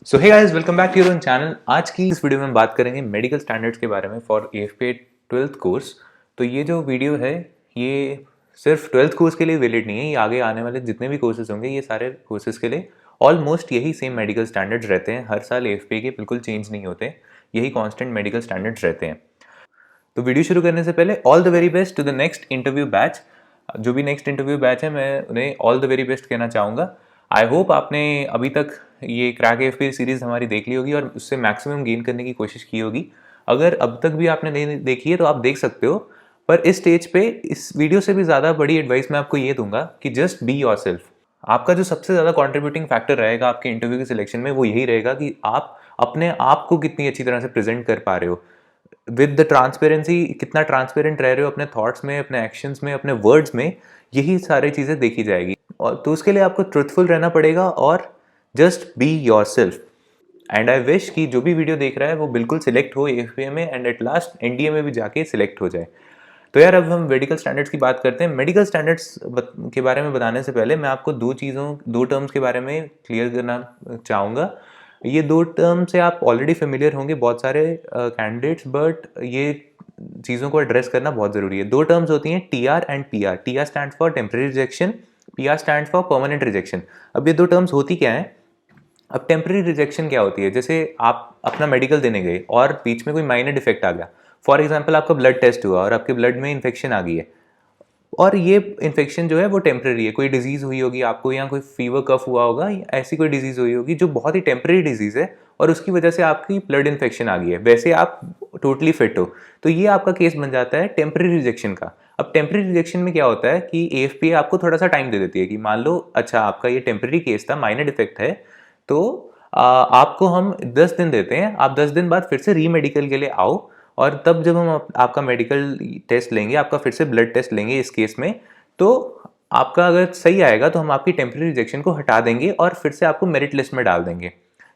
So hey guys, welcome back to your own channel. आज की इस वीडियो में हम बात करेंगे मेडिकल स्टैंडर्ड्स के बारे में फॉर AFPA 12th कोर्स। तो ये जो वीडियो है ये सिर्फ 12th कोर्स के लिए वैलिड नहीं है, ये आगे आने वाले जितने भी कोर्सेज होंगे ये सारे कोर्सेज के लिए ऑलमोस्ट यही सेम मेडिकल स्टैंडर्ड्स रहते हैं। हर साल AFPA के बिल्कुल चेंज नहीं होते, यही कॉन्स्टेंट मेडिकल स्टैंडर्ड्स रहते हैं। तो वीडियो शुरू करने से पहले all the very best to the next interview batch. जो भी नेक्स्ट इंटरव्यू बैच है मैं उन्हें ऑल द वेरी बेस्ट कहना चाहूँगा। आई होप आपने अभी तक ये क्रैक AFPA सीरीज़ हमारी देख ली होगी और उससे मैक्सिमम गेन करने की कोशिश की होगी। अगर अब तक भी आपने नहीं देखी है तो आप देख सकते हो, पर इस स्टेज पे इस वीडियो से भी ज़्यादा बड़ी एडवाइस मैं आपको ये दूंगा कि जस्ट बी योर सेल्फ। आपका जो सबसे ज़्यादा कॉन्ट्रीब्यूटिंग फैक्टर रहेगा आपके इंटरव्यू के सिलेक्शन में वो यही रहेगा कि आप अपने आप को कितनी अच्छी तरह से प्रेजेंट कर पा रहे हो विद द ट्रांसपेरेंसी, कितना ट्रांसपेरेंट रह रहे हो अपने थॉट्स में, अपने एक्शंस में, अपने वर्ड्स में। यही सारी चीज़ें देखी जाएगी और तो उसके लिए आपको ट्रुथफुल रहना पड़ेगा और just be your self. And I wish कि जो भी वीडियो देख रहा है वो बिल्कुल सिलेक्ट हो AFPA में एंड एट लास्ट NDA में भी जाके सिलेक्ट हो जाए। तो यार अब हम मेडिकल स्टैंडर्ड्स की बात करते हैं। मेडिकल स्टैंडर्ड्स के बारे में बताने से पहले मैं आपको दो टर्म्स के बारे में क्लियर करना चाहूँगा। ये दो टर्म से आप ऑलरेडी फेमिलियर होंगे बहुत सारे कैंडिडेट्स, बट ये चीज़ों को एड्रेस करना बहुत ज़रूरी है। दो टर्म्स होती हैं TR and PR। TR stand for temporary rejection, PR stand for permanent rejection. अब ये दो टर्म्स होती क्या है? अब टेम्परेरी रिजेक्शन क्या होती है? जैसे आप अपना मेडिकल देने गए और बीच में कोई माइनर डिफेक्ट आ गया। फॉर एग्जाम्पल आपका ब्लड टेस्ट हुआ और आपके ब्लड में इन्फेक्शन आ गई है और ये इन्फेक्शन जो है वो टेम्परेरी है। कोई डिजीज़ हुई होगी आपको या कोई फीवर कफ हुआ होगा, ऐसी कोई डिजीज़ हुई होगी जो बहुत ही टेम्परेरी डिजीज़ है और उसकी वजह से आपकी ब्लड इन्फेक्शन आ गई है। वैसे आप टोटली फिट हो, तो ये आपका केस बन जाता है टेम्परेरी रिजेक्शन का। अब टेम्परेरी रिजेक्शन में क्या होता है कि AFPA आपको थोड़ा सा टाइम दे देती है कि मान लो अच्छा आपका ये टेम्परेरी केस था, माइनर डिफेक्ट है, तो आपको हम 10 दिन देते हैं। आप 10 दिन बाद फिर से रीमेडिकल के लिए आओ और तब जब हम आपका मेडिकल टेस्ट लेंगे, आपका फिर से ब्लड टेस्ट लेंगे इस केस में, तो आपका अगर सही आएगा तो हम आपकी टेम्परेरी रिजेक्शन को हटा देंगे और फिर से आपको मेरिट लिस्ट में डाल देंगे।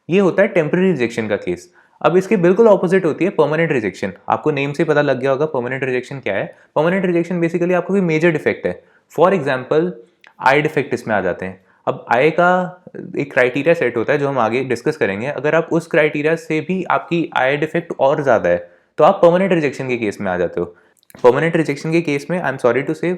ये होता है टेम्परेरी रिजेक्शन का केस। अब इसके बिल्कुल ऑपोजिट होती है परमानेंट रिजेक्शन। आपको नेम से पता लग गया होगा परमानेंट रिजेक्शन क्या है। परमानेंट रिजेक्शन बेसिकली आपको कोई मेजर डिफेक्ट है, फॉर एग्जाम्पल आई डिफेक्ट इसमें आ जाते हैं। अब आई का एक क्राइटेरिया सेट होता है जो हम आगे डिस्कस करेंगे। अगर आप उस क्राइटेरिया से भी आपकी आई डिफेक्ट और ज़्यादा है तो आप परमानेंट रिजेक्शन के केस में आ जाते हो। परमानेंट रिजेक्शन के केस में आई एम सॉरी टू से,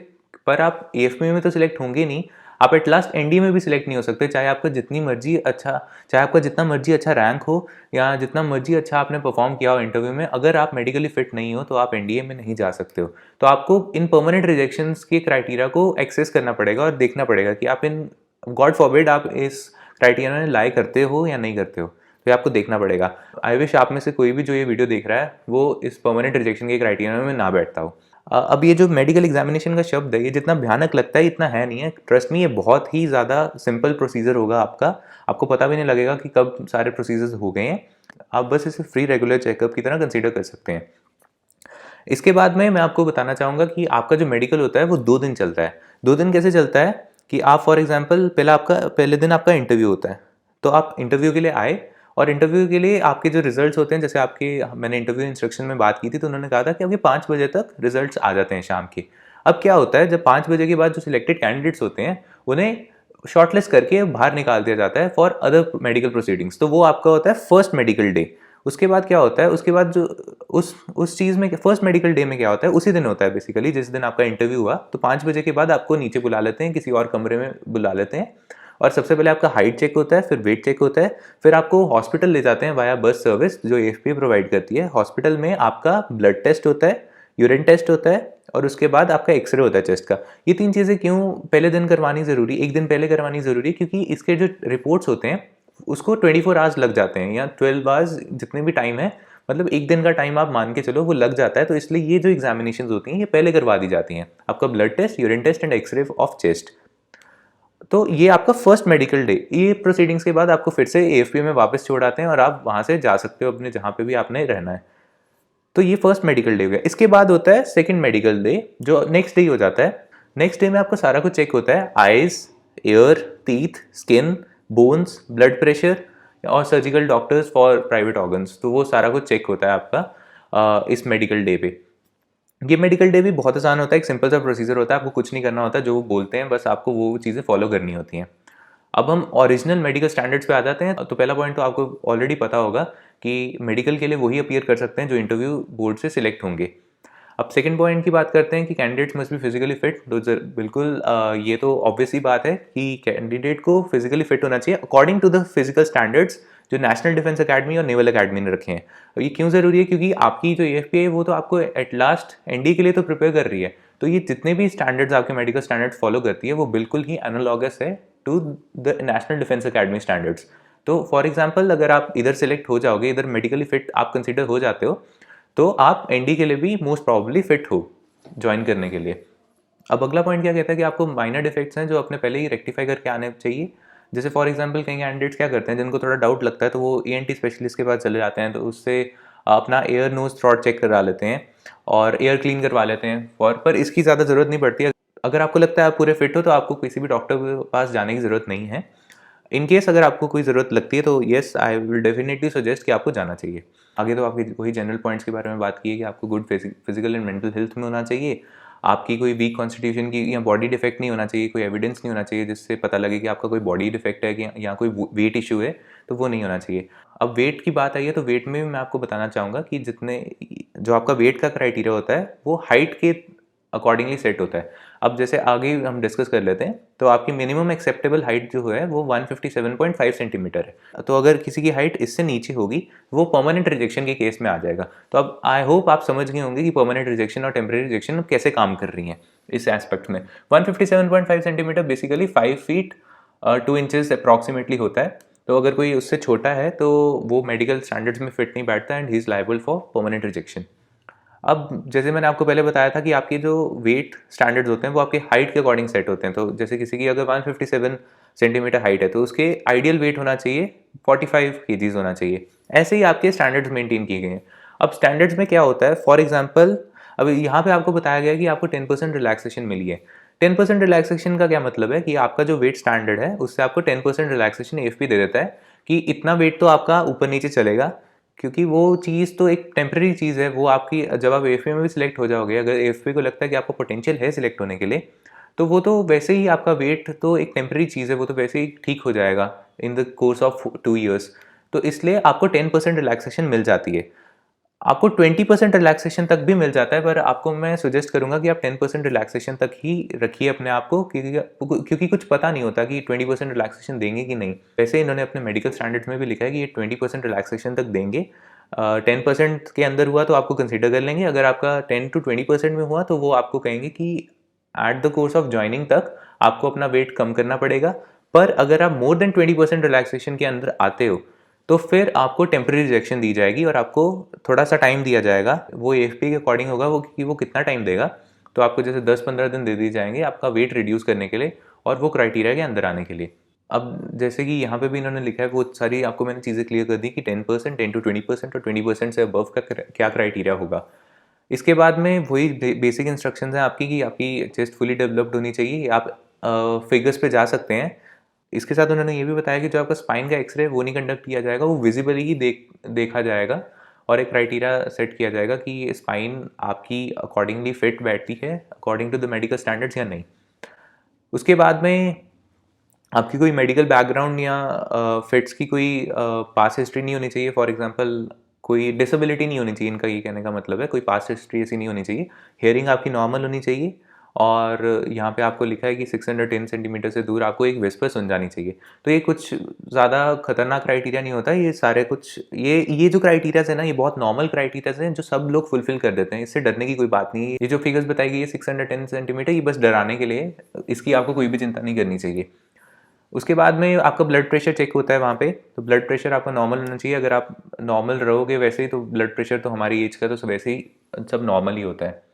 पर आप AFPA में तो सिलेक्ट होंगे नहीं, आप एट लास्ट NDA में भी सिलेक्ट नहीं हो सकते। चाहे आपका जितनी मर्जी अच्छा, चाहे आपका जितना मर्जी अच्छा रैंक हो या जितना मर्जी अच्छा आपने परफॉर्म किया हो इंटरव्यू में, अगर आप मेडिकली फिट नहीं हो तो आप NDA में नहीं जा सकते हो। तो आपको इन परमानेंट रिजेक्शन के क्राइटेरिया को एक्सेस करना पड़ेगा और देखना पड़ेगा कि आप इन, गॉड फॉरबिड, आप इस क्राइटेरिया में लाई करते हो या नहीं करते हो, तो आपको देखना पड़ेगा। आई विश आप में से कोई भी जो ये वीडियो देख रहा है वो इस परमानेंट रिजेक्शन के क्राइटेरिया में ना बैठता हो। अब ये जो मेडिकल एग्जामिनेशन का शब्द है ये जितना भयानक लगता है इतना है नहीं है। ट्रस्ट मी, ये बहुत ही ज़्यादा सिंपल प्रोसीजर होगा आपका। आपको पता भी नहीं लगेगा कि कब सारे प्रोसीजर्स हो गए हैं। आप बस इसे फ्री रेगुलर चेकअप की तरह कंसीडर कर सकते हैं। इसके बाद में मैं आपको बताना चाहूँगा कि आपका जो मेडिकल होता है वो 2 दिन चलता है। 2 दिन कैसे चलता है कि आप फॉर एग्जाम्पल पहले दिन आपका इंटरव्यू होता है। तो आप इंटरव्यू के लिए आए और इंटरव्यू के लिए आपके जो रिजल्ट्स होते हैं, जैसे आपके, मैंने इंटरव्यू इंस्ट्रक्शन में बात की थी तो उन्होंने कहा था कि आपके 5 बजे तक रिजल्ट्स आ जाते हैं शाम के। अब क्या होता है, जब 5 बजे के बाद जो सिलेक्टेड कैंडिडेट्स होते हैं उन्हें शॉर्टलिस्ट करके बाहर निकाल दिया जाता है फॉर अदर मेडिकल प्रोसीडिंग्स। तो वो आपका होता है फर्स्ट मेडिकल डे। उसके बाद क्या होता है, उसके बाद जो उस चीज़ में फर्स्ट मेडिकल डे में क्या होता है, उसी दिन होता है बेसिकली जिस दिन आपका इंटरव्यू हुआ। तो 5 बजे के बाद आपको नीचे बुला लेते हैं, किसी और कमरे में बुला लेते हैं और सबसे पहले आपका हाइट चेक होता है, फिर वेट चेक होता है, फिर आपको हॉस्पिटल ले जाते हैं वाया बस सर्विस जो AFPA प्रोवाइड करती है। हॉस्पिटल में आपका ब्लड टेस्ट होता है, यूरिन टेस्ट होता है और उसके बाद आपका एक्सरे होता है चेस्ट का। ये 3 चीज़ें क्यों पहले दिन करवानी ज़रूरी, एक दिन पहले करवानी ज़रूरी, क्योंकि इसके जो रिपोर्ट्स होते हैं उसको 24 आवर्स लग जाते हैं या 12 आवर्स, जितने भी टाइम है, मतलब एक दिन का टाइम आप मान के चलो वो लग जाता है। तो इसलिए ये जो एग्जामिनेशन होती हैं ये पहले करवा दी जाती हैं। आपका blood test, urine test and xray of chest. तो ये आपका फर्स्ट मेडिकल डे। ये प्रोसीडिंग्स के बाद आपको फिर से AFPA में वापस छोड़ आते हैं और आप वहाँ से जा सकते हो अपने जहाँ पे भी आपने रहना है। तो ये फर्स्ट मेडिकल डे हो गया। इसके बाद होता है सेकंड मेडिकल डे जो नेक्स्ट डे हो जाता है। नेक्स्ट डे में आपका सारा कुछ चेक होता है, eyes, ear, teeth, skin, bones, blood pressure और surgical doctors for private organs. तो वो सारा कुछ चेक होता है आपका इस मेडिकल डे पे। ये मेडिकल डे भी बहुत आसान होता है, एक सिंपल सा प्रोसीजर होता है, आपको कुछ नहीं करना होता, जो वो बोलते हैं बस आपको वो चीज़ें फॉलो करनी होती हैं। अब हम ओरिजिनल मेडिकल स्टैंडर्ड्स पे आ जाते हैं। तो पहला पॉइंट तो आपको ऑलरेडी पता होगा कि मेडिकल के लिए वही अपीयर कर सकते हैं जो इंटरव्यू बोर्ड से सिलेक्ट होंगे। अब सेकंड पॉइंट की बात करते हैं कि candidates must be physically fit. तो बिल्कुल ये तो ऑब्वियस ही बात है कि कैंडिडेट को फिजिकली फिट होना चाहिए according to the physical standards जो नेशनल डिफेंस अकेडमी और नेवल अकेडमी ने रखे हैं। और ये क्यों ज़रूरी है? क्योंकि आपकी जो एएफपी है वो तो आपको एट लास्ट एनडी के लिए तो प्रिपेयर कर रही है। तो ये जितने भी स्टैंडर्ड्स आपके मेडिकल स्टैंडर्ड्स फॉलो करती है वो बिल्कुल ही एनालॉगस है to the national defence academy standards. तो फॉर एग्जाम्पल अगर आप इधर सेलेक्ट हो जाओगे, इधर मेडिकली फिट आप कंसिडर हो जाते हो, तो आप एनडी के लिए भी मोस्ट प्रॉब्ली फिट हो ज्वाइन करने के लिए। अब अगला पॉइंट क्या कहता है कि आपको माइनर डिफेक्ट्स हैं जो अपने पहले ही रेक्टिफाई करके आने चाहिए। जैसे फॉर एग्जांपल कई कैंडिडेट्स क्या करते हैं जिनको थोड़ा डाउट लगता है तो वो ईएनटी स्पेशलिस्ट के पास चले जाते हैं, तो उससे अपना एयर नोज थ्रॉट चेक करा लेते हैं और एयर क्लीन करवा लेते हैं। और पर इसकी ज़्यादा ज़रूरत नहीं पड़ती है। अगर आपको लगता है आप पूरे फिट हो तो आपको किसी भी डॉक्टर के पास जाने की ज़रूरत नहीं है। इन केस अगर आपको कोई ज़रूरत लगती है तो yes I will definitely suggest कि आपको जाना चाहिए। आगे तो आपकी वही जनरल पॉइंट्स के बारे में बात की है कि आपको good physical and mental health में होना चाहिए, आपकी कोई वीक कॉन्स्टिट्यूशन की या बॉडी डिफेक्ट नहीं होना चाहिए, कोई एविडेंस नहीं होना चाहिए जिससे पता लगे कि आपका कोई बॉडी डिफेक्ट है कि या कोई वेट इशू है, तो वो नहीं होना चाहिए। अब वेट की बात आई है तो वेट में भी मैं आपको बताना चाहूँगा कि जितने जो आपका वेट का क्राइटेरिया होता है वो हाइट के अकॉर्डिंगली सेट होता है। अब जैसे आगे हम डिस्कस कर लेते हैं, तो आपकी मिनिमम एक्सेप्टेबल हाइट जो है वो 157.5 सेंटीमीटर है। तो अगर किसी की हाइट इससे नीचे होगी वो परमानेंट रिजेक्शन के केस में आ जाएगा। तो अब आई होप आप समझ गए होंगे कि परमानेंट रिजेक्शन और टेम्परेरी रिजेक्शन कैसे काम कर रही हैं इस एस्पेक्ट में। 157.5 centimetre basically 5 feet 2 inches approximately होता है। तो अगर कोई उससे छोटा है तो वो मेडिकल स्टैंडर्ड्स में फिट नहीं बैठता and he is liable for permanent rejection. अब जैसे मैंने आपको पहले बताया था कि आपके जो वेट स्टैंडर्ड्स होते हैं वो आपके हाइट के अकॉर्डिंग सेट होते हैं। तो जैसे किसी की अगर 157 सेंटीमीटर हाइट है तो उसके आइडियल वेट होना चाहिए 45 केजीज होना चाहिए। ऐसे ही आपके स्टैंडर्ड्स मेंटेन किए गए हैं। अब स्टैंडर्ड्स में क्या होता है, फॉर एग्जाम्पल अब यहाँ पे आपको बताया गया है कि आपको 10% रिलैक्सेशन मिली है। 10% रिलैक्सेशन का क्या मतलब है कि आपका जो वेट स्टैंडर्ड है उससे आपको 10% रिलैक्सेशन एएफपी दे देता है कि इतना वेट तो आपका ऊपर नीचे चलेगा, क्योंकि वो चीज़ तो एक टेम्प्रेरी चीज़ है। वो आपकी जब आप एएफपी में भी सिलेक्ट हो जाओगे, अगर एएफपी को लगता है कि आपको पोटेंशियल है सिलेक्ट होने के लिए, तो वो तो वैसे ही आपका वेट तो एक टेम्प्रेरी चीज़ है, वो तो वैसे ही ठीक हो जाएगा in the course of 2 years. तो इसलिए आपको 10% रिलैक्सेशन मिल जाती है। आपको 20% रिलैक्सेशन तक भी मिल जाता है, पर आपको मैं सजेस्ट करूंगा कि आप 10% रिलैक्सेशन तक ही रखिए अपने आप को, क्योंकि कुछ पता नहीं होता कि 20% रिलैक्सेशन देंगे कि नहीं। वैसे इन्होंने अपने मेडिकल स्टैंडर्ड्स में भी लिखा है कि ये 20% रिलैक्सेशन तक देंगे। 10% के अंदर हुआ तो आपको कंसिडर कर लेंगे, अगर आपका 10 to 20% में हुआ तो वो आपको कहेंगे कि at the course of joining तक आपको अपना वेट कम करना पड़ेगा। पर अगर आप मोर देन 20% रिलैक्सेशन के अंदर आते हो तो फिर आपको टेम्प्रेरी रिजेक्शन दी जाएगी और आपको थोड़ा सा टाइम दिया जाएगा। वो एएफपी के अकॉर्डिंग होगा वो कि वो कितना टाइम देगा। तो आपको जैसे 10-15 दिन दे दिए जाएंगे आपका वेट रिड्यूस करने के लिए और वो क्राइटेरिया के अंदर आने के लिए। अब जैसे कि यहाँ पे भी इन्होंने लिखा है, वो सारी आपको मैंने चीज़ें क्लियर कर दी कि 10%, 10 to 20% और 20% से अबव का क्या क्राइटेरिया होगा। इसके बाद में वही बेसिक इंस्ट्रक्शंस हैं आपकी कि आपकी चेस्ट फुली डेवलप्ड होनी चाहिए। आप फिगर्स पे जा सकते हैं। इसके साथ उन्होंने ये भी बताया कि जो आपका स्पाइन का एक्सरे वो नहीं कंडक्ट किया जाएगा, वो विजिबली ही देखा जाएगा और एक क्राइटेरिया सेट किया जाएगा कि स्पाइन आपकी अकॉर्डिंगली फिट बैठती है according to the medical standards या नहीं। उसके बाद में आपकी कोई मेडिकल बैकग्राउंड या फिट्स की कोई पास हिस्ट्री नहीं होनी चाहिए। फॉर एग्जांपल कोई डिसेबिलिटी नहीं होनी चाहिए, इनका ये कहने का मतलब है कोई पास हिस्ट्री ऐसी नहीं होनी चाहिए। हेयरिंग आपकी नॉर्मल होनी चाहिए और यहाँ पे आपको लिखा है कि 610 सेंटीमीटर से दूर आपको एक विस्पर सुन जानी चाहिए। तो ये कुछ ज़्यादा खतरनाक क्राइटेरिया नहीं होता, ये सारे कुछ ये जो क्राइटेरियाज है ना, ये बहुत नॉर्मल क्राइटेरियाज हैं जो सब लोग फुलफिल कर देते हैं। इससे डरने की कोई बात नहीं है। ये जो फिगर्स बताई गई है 610 सेंटीमीटर, ये बस डराने के लिए, इसकी आपको कोई भी चिंता नहीं करनी चाहिए। उसके बाद में आपका ब्लड प्रेशर चेक होता है वहाँ पे। तो ब्लड प्रेशर आपका नॉर्मल होना चाहिए। अगर आप नॉर्मल रहोगे वैसे ही, तो ब्लड प्रेशर तो हमारी एज का तो वैसे ही सब नॉर्मल ही होता है।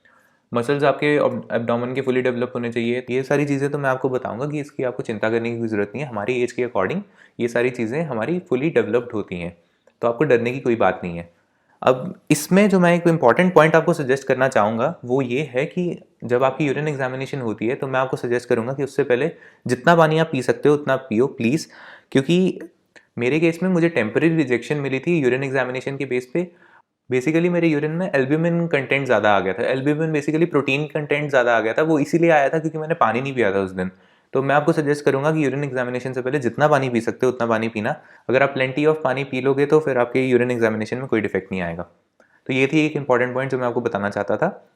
मसल्स आपके एब्डोमेन के फुली डेवलप होने चाहिए। ये सारी चीज़ें तो मैं आपको बताऊंगा कि इसकी आपको चिंता करने की कोई ज़रूरत नहीं है। हमारी एज के अकॉर्डिंग ये सारी चीज़ें हमारी फुली डेवलप्ड होती हैं, तो आपको डरने की कोई बात नहीं है। अब इसमें जो मैं एक इम्पॉर्टेंट पॉइंट आपको सजेस्ट करना चाहूँगा वो ये है कि जब आपकी यूरिन एग्जामिनेशन होती है तो मैं आपको सजेस्ट करूँगा कि उससे पहले जितना पानी आप पी सकते हो उतना पियो प्लीज़। क्योंकि मेरे केस में मुझे टेम्परेरी रिजेक्शन मिली थी यूरिन एग्जामिनेशन के बेस पे। बेसिकली मेरे यूरिन में एल्ब्यूमिन कंटेंट ज़्यादा आ गया था। एल्ब्यूमिन बेसिकली प्रोटीन कंटेंट ज़्यादा आ गया था। वो इसीलिए आया था क्योंकि मैंने पानी नहीं पिया था उस दिन। तो मैं आपको सजेस्ट करूंगा कि यूरिन एग्जामिनेशन से पहले जितना पानी पी सकते हो उतना पानी पीना। अगर आप प्लेंटी ऑफ पानी पी लोगे तो फिर आपके यूरिन एग्जामिनेशन में कोई डिफेक्ट नहीं आएगा। तो ये थी एक इंपॉर्टेंट पॉइंट जो मैं आपको बताना चाहता था।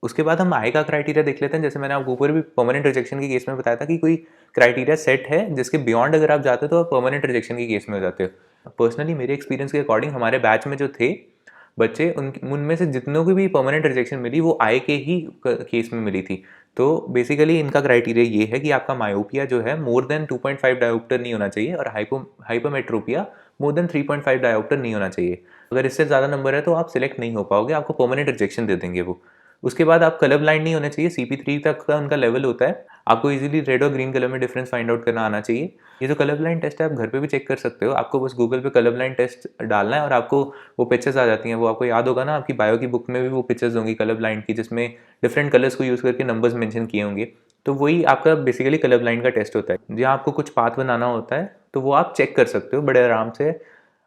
उसके बाद हम आई का क्राइटेरिया देख लेते हैं। जैसे मैंने आपको ऊपर भी परमानेंट रिजेक्शन के केस में बताया था कि कोई क्राइटेरिया सेट है जिसके बियॉन्ड अगर आप जाते हो तो आप परमानेंट रिजेक्शन के केस में हो जाते हो। पर्सनली मेरे एक्सपीरियंस के अकॉर्डिंग हमारे बैच में जो थे बच्चे, उनमें से जितनों को भी परमानेंट रिजेक्शन मिली वो आई के ही केस में मिली थी। तो बेसिकली इनका क्राइटेरिया ये है कि आपका मायोपिया जो है मोर देन 2.5 डायोप्टर नहीं होना चाहिए और हाइपोमेट्रोपिया मोर देन 3.5 डायोप्टर नहीं होना चाहिए। अगर इससे ज़्यादा नंबर है तो आप सिलेक्ट नहीं हो पाओगे, आपको परमानेंट रिजेक्शन दे देंगे वो। उसके बाद आप कलर ब्लाइंड नहीं होने चाहिए, CP3 तक का उनका लेवल होता है। आपको इजीली रेड और ग्रीन कलर में डिफरेंस फाइंड आउट करना आना चाहिए। ये जो कलर ब्लाइंड टेस्ट है आप घर पे भी चेक कर सकते हो। आपको बस गूगल पे कलर ब्लाइंड टेस्ट डालना है और आपको वो पिक्चर्स आ जाती हैं। वो आपको याद होगा ना, आपकी बायो की बुक में भी वो पिक्चर्स होंगी कलर ब्लाइंड की, जिसमें डिफरेंट कलर्स को यूज़ करके नंबर्स मेंशन किए होंगे। तो वही आपका बेसिकली कलर ब्लाइंड का टेस्ट होता है, जहाँ आपको कुछ पाथ बनाना होता है। तो वो आप चेक कर सकते हो बड़े आराम से।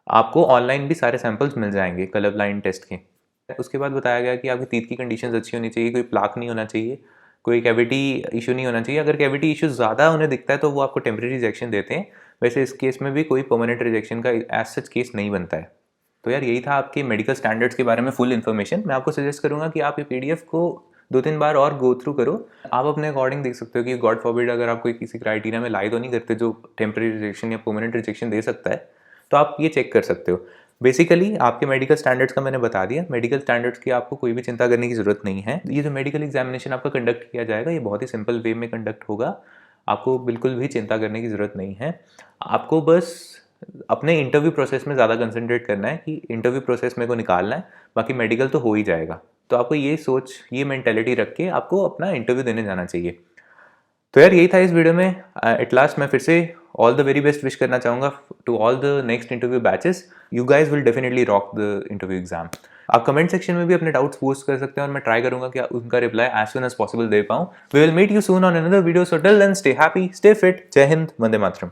आपको ऑनलाइन भी सारे सैंपल्स मिल जाएंगे कलर ब्लाइंड टेस्ट के। उसके बाद बताया गया कि आपकी टीथ की कंडीशंस अच्छी होनी चाहिए, कोई प्लाक नहीं होना चाहिए, कोई कैविटी इशू नहीं होना चाहिए। अगर कैविटी इशू ज़्यादा उन्हें दिखता है तो वो आपको टेम्परेरी रिजेक्शन देते हैं। वैसे इस केस में भी कोई परमानेंट रिजेक्शन का एज सच केस नहीं बनता है। तो यार यही था आपके मेडिकल स्टैंडर्ड्स के बारे में फुल इन्फॉर्मेशन। मैं आपको सजेस्ट करूंगा कि आप ये PDF को 2-3 बार और गो थ्रू करो। आप अपने अकॉर्डिंग देख सकते हो कि गॉड फॉरबिड अगर आप कोई किसी क्राइटेरिया में लाई तो नहीं करते जो टेम्परेरी रिजेक्शन या परमानेंट रिजेक्शन दे सकता है, तो आप ये चेक कर सकते हो। बेसिकली आपके मेडिकल स्टैंडर्ड्स का मैंने बता दिया। मेडिकल स्टैंडर्ड्स की आपको कोई भी चिंता करने की जरूरत नहीं है। ये जो मेडिकल एग्जामिनेशन आपका कंडक्ट किया जाएगा ये बहुत ही सिंपल वे में कंडक्ट होगा। आपको बिल्कुल भी चिंता करने की ज़रूरत नहीं है। आपको बस अपने इंटरव्यू प्रोसेस में ज़्यादा कंसंट्रेट करना है कि इंटरव्यू प्रोसेस मेरे को निकालना है, बाकी मेडिकल तो हो ही जाएगा। तो आपको ये सोच, ये मेंटेलिटी रख के आपको अपना इंटरव्यू देने जाना चाहिए। तो यार यही था इस वीडियो में। एट लास्ट मैं फिर से all the very best wish करना चाहूँगा to all the next interview batches. You guys will definitely rock the interview exam. आप कमेंट सेक्शन में भी अपने डाउट्स पोस्ट कर सकते हैं और मैं ट्राई करूंगा कि उनका reply as soon as possible दे पाऊँ। We will meet you soon on another video. So till then stay happy, stay fit. Jai Hind, Vande Mataram.